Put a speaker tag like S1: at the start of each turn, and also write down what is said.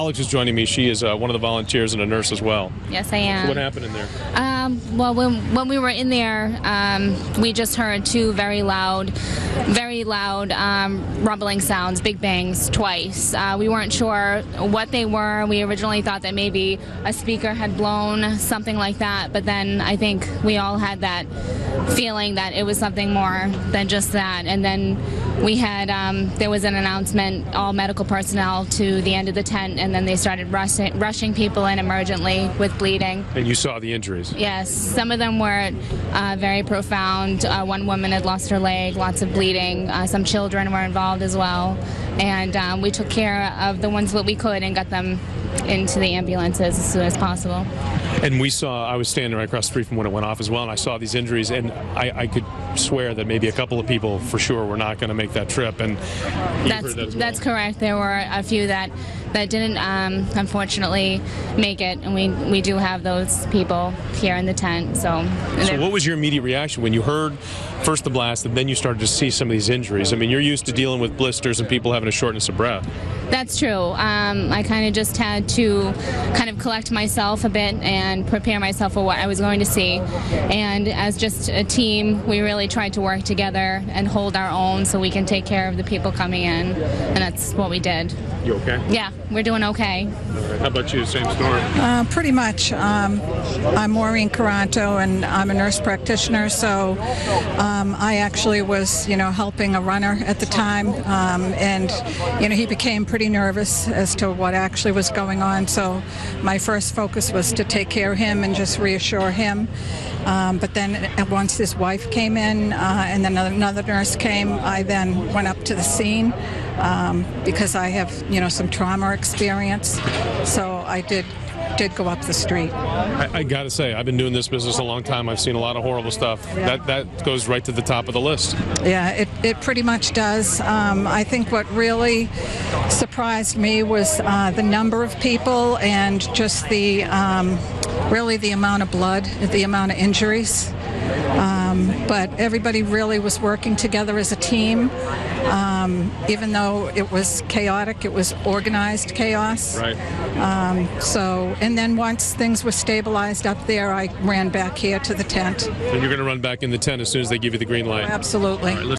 S1: Alex is joining me. She is one of the volunteers and a nurse as well.
S2: Yes, I am.
S1: So what happened in there?
S2: Well, when we were in there, we just heard two very loud rumbling sounds, big bangs, twice. We weren't sure what they were. We originally thought that maybe a speaker had blown, something like that. But then I think we all had that feeling that it was something more than just that. And then we had, there was an announcement, all medical personnel to the end of the tent, and then they started rushing people in emergently with bleeding.
S1: And you saw the injuries?
S2: Yes, some of them were very profound. One woman had lost her leg, lots of bleeding. Some children were involved as well. And we took care of the ones that we could and got them into the ambulances as soon as possible.
S1: And I was standing right across the street from when it went off as well, and I saw these injuries, and I could swear that maybe a couple of people for sure were not going to make that trip. And that's correct.
S2: There were a few that didn't unfortunately make it, and we do have those people here in the tent. So
S1: what was your immediate reaction when you heard first the blast and then you started to see some of these injuries? I mean, you're used to dealing with blisters and people having a shortness of breath.
S2: That's true. I kind of just had to kind of collect myself a bit and prepare myself for what I was going to see. And as just a team, we really tried to work together and hold our own so we can take care of the people coming in. And that's what we did.
S1: You okay?
S2: Yeah, we're doing okay.
S1: How about you? Same story?
S3: Pretty much. I'm Maureen Caranto, and I'm a nurse practitioner, so I actually was, helping a runner at the time, and, he became pretty nervous as to what actually was going on, so my first focus was to take care of him and just reassure him. But then once his wife came in and then another nurse came, I then went up to the scene because I have, some trauma experience. So I did go up the street.
S1: I got to say, I've been doing this business a long time. I've seen a lot of horrible stuff. Yeah. That goes right to the top of the list.
S3: Yeah, it pretty much does. I think what really surprised me was the number of people and just really the amount of blood, the amount of injuries. But everybody really was working together as a team. Even though it was chaotic, it was organized chaos.
S1: Right.
S3: And then once things were stabilized up there, I ran back here to the tent.
S1: And you're going to run back in the tent as soon as they give you the green light?
S3: Absolutely.